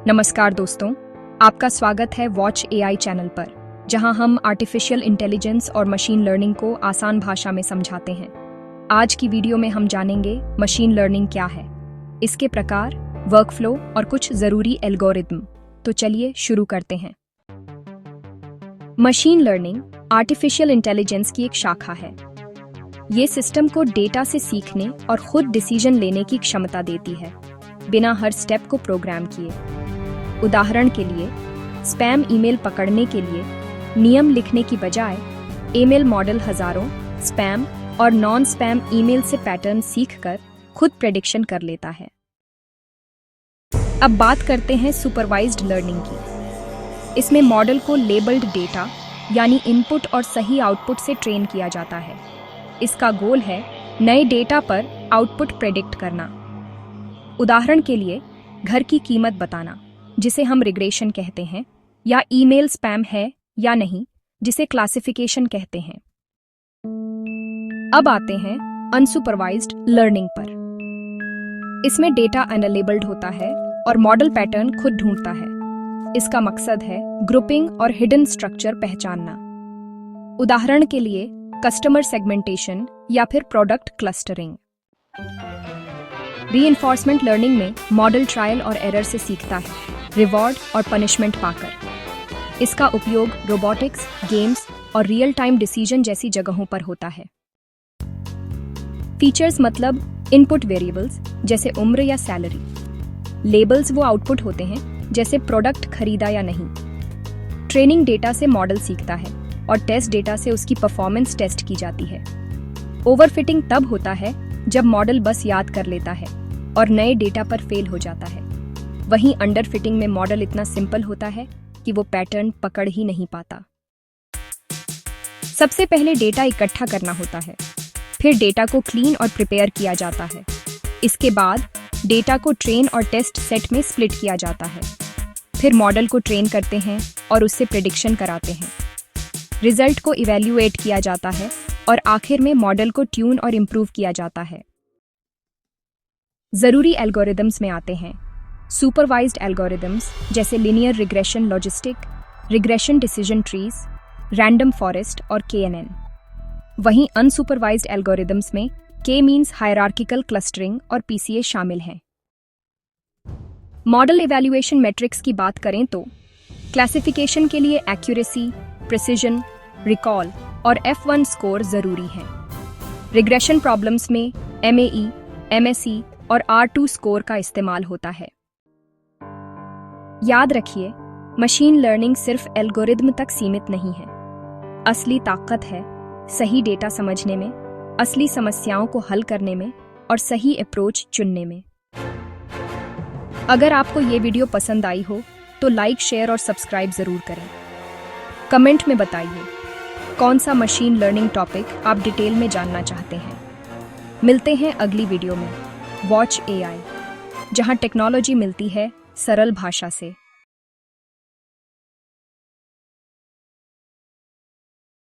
नमस्कार दोस्तों, आपका स्वागत है वॉच एआई चैनल पर, जहां हम आर्टिफिशियल इंटेलिजेंस और मशीन लर्निंग को आसान भाषा में समझाते हैं। आज की वीडियो में हम जानेंगे मशीन लर्निंग क्या है, इसके प्रकार, वर्कफ्लो और कुछ जरूरी एल्गोरिदम। तो चलिए शुरू करते हैं। मशीन लर्निंग आर्टिफिशियल इंटेलिजेंस की एक शाखा है। ये सिस्टम को डेटा से सीखने और खुद डिसीजन लेने की क्षमता देती है, बिना हर स्टेप को प्रोग्राम किए। उदाहरण के लिए, स्पैम ईमेल पकड़ने के लिए नियम लिखने की बजाय ईमेल मॉडल हजारों स्पैम और नॉन स्पैम ईमेल से पैटर्न सीखकर खुद प्रेडिक्शन कर लेता है। अब बात करते हैं सुपरवाइज्ड लर्निंग की। इसमें मॉडल को लेबल्ड डेटा यानी इनपुट और सही आउटपुट से ट्रेन किया जाता है। इसका गोल है नए डेटा पर आउटपुट प्रेडिक्ट करना। उदाहरण के लिए, घर की कीमत बताना, जिसे हम रिग्रेशन कहते हैं, या ईमेल स्पैम है या नहीं, जिसे क्लासिफिकेशन कहते हैं। अब आते हैं अनसुपरवाइज्ड लर्निंग पर। इसमें डेटा अनलेबल्ड होता है और मॉडल पैटर्न खुद ढूंढता है। इसका मकसद है ग्रुपिंग और हिडन स्ट्रक्चर पहचानना। उदाहरण के लिए, कस्टमर सेगमेंटेशन या फिर प्रोडक्ट क्लस्टरिंग। रीइंफोर्समेंट लर्निंग में मॉडल ट्रायल और एरर से सीखता है, रिवॉर्ड और पनिशमेंट पाकर। इसका उपयोग रोबोटिक्स, गेम्स और रियल टाइम डिसीजन जैसी जगहों पर होता है। फीचर्स मतलब इनपुट वेरिएबल्स जैसे उम्र या सैलरी। लेबल्स वो आउटपुट होते हैं जैसे प्रोडक्ट खरीदा या नहीं। ट्रेनिंग डेटा से मॉडल सीखता है और टेस्ट डेटा से उसकी परफॉर्मेंस टेस्ट की जाती है। ओवरफिटिंग तब होता है जब मॉडल बस याद कर लेता है और नए डेटा पर फेल हो जाता है। वहीं अंडरफिटिंग में मॉडल इतना सिंपल होता है कि वो पैटर्न पकड़ ही नहीं पाता। सबसे पहले डेटा इकट्ठा करना होता है, फिर डेटा को क्लीन और प्रिपेयर किया जाता है। इसके बाद डेटा को ट्रेन और टेस्ट सेट में स्प्लिट किया जाता है। फिर मॉडल को ट्रेन करते हैं और उससे प्रेडिक्शन कराते हैं। रिजल्ट को इवैल्यूएट किया जाता है और आखिर में मॉडल को ट्यून और इम्प्रूव किया जाता है। जरूरी एल्गोरिदम्स में आते हैं सुपरवाइज्ड एल्गोरिदम्स जैसे linear regression logistic, regression decision trees, random forest और KNN। वहीं अनसुपरवाइज्ड एल्गोरिदम्स में K मीन्स हायरार्किकल क्लस्टरिंग और PCA शामिल हैं। मॉडल इवैल्यूएशन मैट्रिक्स की बात करें तो क्लासिफिकेशन के लिए एक्यूरेसी, प्रिसिजन, रिकॉल और F1 स्कोर जरूरी हैं। रिग्रेशन प्रॉब्लम्स में MAE, MSE और R2 स्कोर का इस्तेमाल होता है। याद रखिए, मशीन लर्निंग सिर्फ एल्गोरिदम तक सीमित नहीं है। असली ताकत है सही डेटा समझने में, असली समस्याओं को हल करने में और सही अप्रोच चुनने में। अगर आपको ये वीडियो पसंद आई हो तो लाइक, शेयर और सब्सक्राइब जरूर करें। कमेंट में बताइए कौन सा मशीन लर्निंग टॉपिक आप डिटेल में जानना चाहते हैं। मिलते हैं अगली वीडियो में। वॉच एआई, जहां टेक्नोलॉजी मिलती है सरल भाषा से।